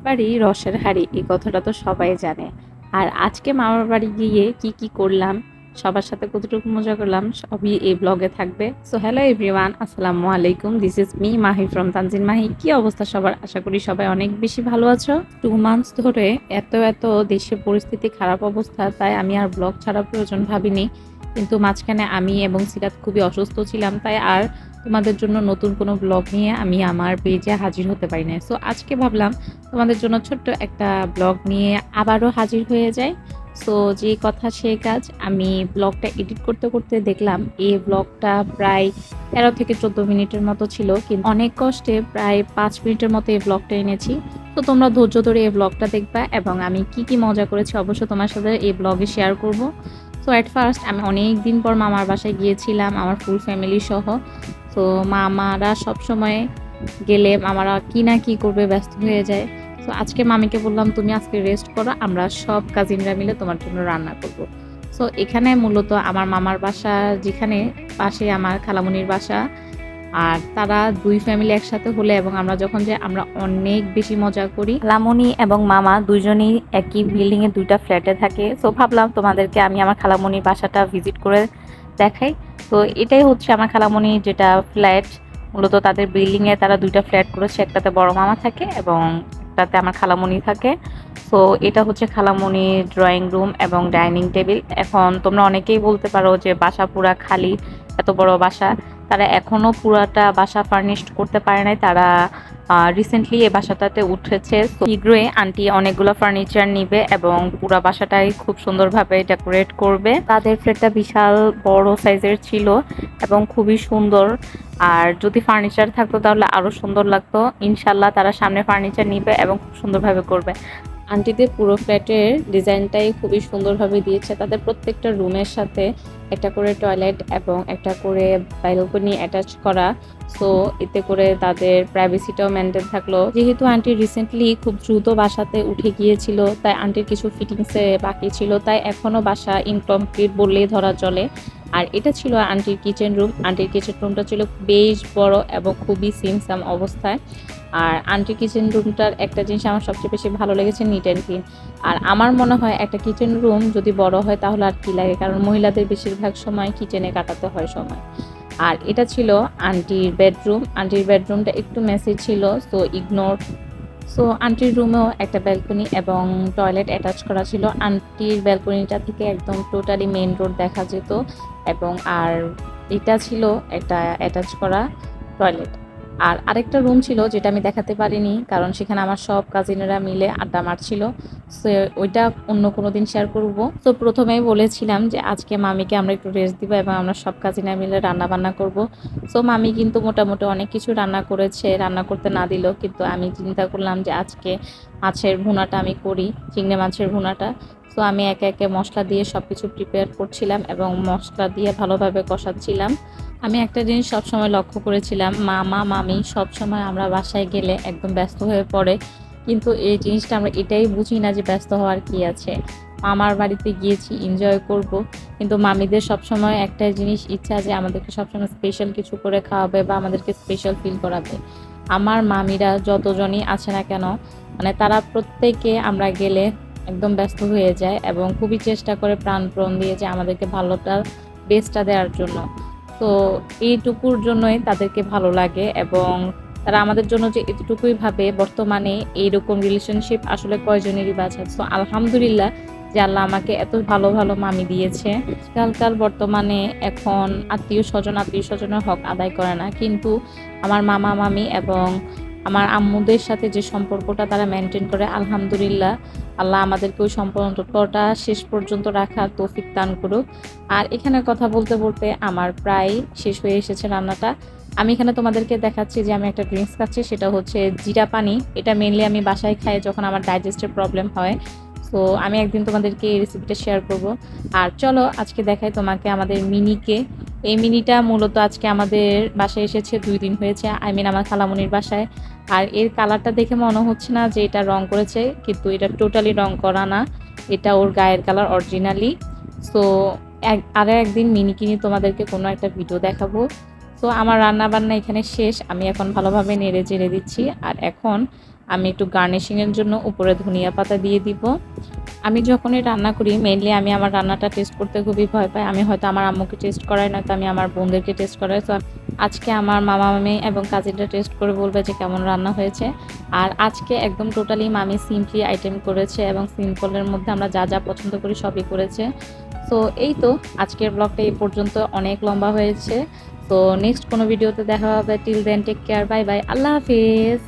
বাড়ি রসের হাঁড়ি এই কথাটা তো সবাই জানে। আর আজকে মামার বাড়ি গিয়ে কি কি করলাম, সবার সাথে কতটুকু মজা করলাম, সবই এই ব্লগে থাকবে। সো হ্যালো এভরিওয়ান, আসসালামু আলাইকুম। This is me Mahi from Tanzin Mahi. কি অবস্থা সবার? আশা করি সবাই অনেক বেশি ভালো আছো। 2 মান্থস ধরে এত দেশের পরিস্থিতি খারাপ অবস্থা, তাই আমি আর ব্লগ ছাড়া প্রয়োজন ভাবিনি। কিন্তু মাঝখানে আমি এবং সিরাত খুবই অসুস্থ ছিলাম, তাই আর তোমাদের জন্য নতুন কোনো ব্লগ নিয়ে আমি আমার পেজে হাজির হতে পারি না। সো আজকে ভাবলাম তোমাদের জন্য ছোট্ট একটা ব্লগ নিয়ে আবারও হাজির হয়ে যায়। সো যে কথা সেই কাজ, আমি ব্লগটা এডিট করতে করতে দেখলাম এই ব্লগটা প্রায় 13 থেকে 14 মিনিটের মতো ছিল, কিন্তু অনেক কষ্টে প্রায় 5 মিনিটের মতো এই ব্লগটা এনেছি। তো তোমরা ধৈর্য ধরে এই ব্লগটা দেখবা এবং আমি কি কি মজা করেছি অবশ্য তোমার সাথে এই ব্লগে শেয়ার করব। সো অ্যাট ফার্স্ট আমি অনেক দিন পর মামার বাসায় গিয়েছিলাম আমার ফুল ফ্যামিলি সহ। তো মামারা সবসময় গেলে মামারা কি না কি করবে ব্যস্ত হয়ে যায়। তো আজকে মামিকে বললাম তুমি আজকে রেস্ট করো, আমরা সব কাজিনরা মিলে তোমার জন্য রান্না করব। সো এখানে মূলত আমার মামার বাসা, যেখানে পাশে আমার খালামণির বাসা, আর তারা দুই ফ্যামিলি একসাথে হলে এবং আমরা যখন যাই আমরা অনেক বেশি মজা করি। খালামণি এবং মামা দুইজনই একই বিল্ডিং এ দুইটা ফ্ল্যাটে থাকে। সো ভাবলাম তোমাদেরকে আমি আমার খালামণির বাসাটা ভিজিট করে দেখাই। তো এটাই হচ্ছে আমার খালামণির যেটা ফ্ল্যাট। মূলত তাদের বিল্ডিং এ তারা দুইটা ফ্ল্যাট করেছে, একটাতে বড় মামা থাকে এবং একটাতে আমার খালামণি থাকে। সো এটা হচ্ছে খালামণির ড্রয়িং রুম এবং ডাইনিং টেবিল। এখন তোমরা অনেকেই বলতে পারো যে বাসা পুরা খালি, এত বড় বাসা। তারা এখনো পুরাটা বাসা ফার্নিশড করতে পারে নাই, তারা রিসেন্টলি এই বাসাটাতে উঠেছে। শীঘ্রই আন্টি অনেকগুলো ফার্নিচার নিবে এবং পুরা বাসাটাই খুব সুন্দরভাবে ডেকোরেট করবে। তাদের ফ্ল্যাটটা বিশাল বড় সাইজের ছিল এবং খুবই সুন্দর। আর যদি ফার্নিচার থাকতো তাহলে আরো সুন্দর লাগতো। ইনশাল্লাহ তারা সামনে ফার্নিচার নিবে এবং খুব সুন্দরভাবে করবে। আন্টিদের পুরো ফ্ল্যাটের ডিজাইনটাই খুবই সুন্দরভাবে দিয়েছে। তাদের প্রত্যেকটা রুমের সাথে একটা করে টয়লেট এবং একটা করে ব্যালকনি অ্যাটাচ করা। সো এতে করে তাদের প্রাইভেসিটাও মেনটেন থাকলো। যেহেতু আন্টি রিসেন্টলি খুব দ্রুত বাসাতে উঠে গিয়েছিল, তাই আন্টির কিছু ফিটিংসে বাকি ছিল, তাই এখনো বাসা ইনকমপ্লিট বললেই ধরা চলে। আর এটা ছিল আন্টির কিচেন রুম। আন্টির কিচেন রুমটা ছিল বেশ বড় এবং খুবই সিমসাম অবস্থায়। আর আন্টির কিচেন রুমটার একটা জিনিস আমার সবচেয়ে বেশি ভালো লেগেছে, নিট অ্যান্ড ক্লিন। আর আমার মনে হয় একটা কিচেন রুম যদি বড় হয় তাহলে আর কি লাগে, কারণ মহিলাদের বেশিরভাগ সময় কিচেনে কাটাতে হয় সময়। আর এটা ছিল আন্টির বেডরুম। আন্টির বেডরুমটা একটু মেসি ছিল, সো ইগনোর। সো আন্টির রুমেও একটা ব্যালকনি এবং টয়লেট অ্যাটাচ করা ছিল। আন্টির ব্যালকনিটা থেকে একদম টোটালি মেইন রোড দেখা যেত এবং আর এটা ছিল একটা অ্যাটাচ করা টয়লেট। আর আরেকটা রুম ছিল যেটা আমি দেখাতে পারিনি, কারণ সেখানে আমার সব কাজিনেরা মিলে আড্ডা মারছিল। সো ওইটা অন্য কোনো দিন শেয়ার করব। তো প্রথমেই বলেছিলাম যে আজকে মামিকে আমরা একটু রেস্ট দিব এবং আমরা সব কাজিনেরা মিলে রান্না বান্না করব। সো মামি কিন্তু মোটামুটি অনেক কিছু রান্না করেছে, রান্না করতে না দিলেও, কিন্তু আমি চিন্তা করলাম যে আজকে মাছের ভুনাটা আমি করি, চিংড়ি মাছের ভুনাটা। সো আমি একে একে মশলা দিয়ে সব কিছু প্রিপেয়ার করছিলাম এবং মশলা দিয়ে ভালোভাবে কষাচ্ছিলাম। আমি একটা জিনিস সবসময় লক্ষ্য করেছিলাম, মামা মামি সবসময় আমরা বাসায় গেলে একদম ব্যস্ত হয়ে পড়ে, কিন্তু এই জিনিসটা আমরা এটাই বুঝি না যে ব্যস্ত হওয়ার কি আছে। মামার বাড়িতে গিয়েছি এনজয় করব, কিন্তু মামিদের সবসময় একটা জিনিস ইচ্ছা যে আমাদেরকে সবসময় স্পেশাল কিছু করে খাওয়াবে বা আমাদেরকে স্পেশাল ফিল করাবে। আমার মামিরা যতজনই আছে না কেন, মানে তারা প্রত্যেকে আমরা গেলে একদম ব্যস্ত হয়ে যায় এবং খুবই চেষ্টা করে প্রাণপণ দিয়ে যে আমাদেরকে ভালোটা বেস্টটা দেওয়ার জন্য। তো এইটুকুর জন্যই তাদেরকে ভালো লাগে এবং তারা আমাদের জন্য যে এতটুকুই ভাবে। বর্তমানে এইরকম রিলেশনশিপ আসলে কয়জনেরই বাঁচা। সো আলহামদুলিল্লাহ যে আল্লাহ আমাকে এত ভালো ভালো মামি দিয়েছে। আজকালকার বর্তমানে এখন আত্মীয় স্বজনের হক আদায় করে না, কিন্তু আমার মামা মামি এবং আমার আম্মুদের সাথে যে সম্পর্কটা তারা মেনটেন করে, আলহামদুলিল্লাহ আল্লাহ আমাদেরকে ওই সম্পর্কটা শেষ পর্যন্ত রাখার তৌফিক দান করুক। আর এখানে কথা বলতে বলতে আমার প্রায় শেষ হয়ে এসেছে রান্নাটা। আমি এখানে তোমাদেরকে দেখাচ্ছি যে আমি একটা ড্রিঙ্কস খাচ্ছি, সেটা হচ্ছে জিরা পানি। এটা মেনলি আমি বাসায় খাই যখন আমার ডাইজেস্টের প্রবলেম হয়। সো আমি একদিন তোমাদেরকে এই রেসিপিটা শেয়ার করব। আর চলো আজকে দেখাই তোমাকে আমাদের মিনিকে। এই মিনিটা মূলত আজকে আমাদের বাসায় এসেছে 2 দিন হয়েছে, আই মিন আমার খালামণির বাসায়। আর এর কালারটা দেখে মনে হচ্ছে না যে এটা রং করেছে, কিন্তু এটা টোটালি রং করা না, এটা ওর গায়ের কালার অরিজিনালি। সো আরও একদিন মিনি কিনে তোমাদেরকে কোনো একটা ভিডিও দেখাবো। তো আমার রান্না বান্না এখানে শেষ, আমি এখন ভালোভাবে নেড়ে চেড়ে দিচ্ছি। আর এখন আমি একটু গার্নিশিংয়ের জন্য উপরে ধনিয়া পাতা দিয়ে দিব। আমি যখনই রান্না করি মেইনলি আমি আমার রান্নাটা টেস্ট করতে খুবই ভয় পাই। আমি হয়তো আমার আম্মুকে টেস্ট করাই, নয়তো আমি আমার বোনদেরকে টেস্ট করাই। সো আজকে আমার মামা মামি এবং কাজিনরা টেস্ট করে বলবে যে কেমন রান্না হয়েছে। আর আজকে একদম টোটালি মামি সিম্পলি আইটেম করেছে এবং সিম্পলের মধ্যে আমরা যা যা পছন্দ করি সবই করেছে। সো এই তো আজকের ব্লগটা এই পর্যন্ত, অনেক লম্বা হয়েছে। তো নেক্সট কোনো ভিডিওতে দেখা হবে। Till then take care, bye bye, আল্লাহ হাফিজ।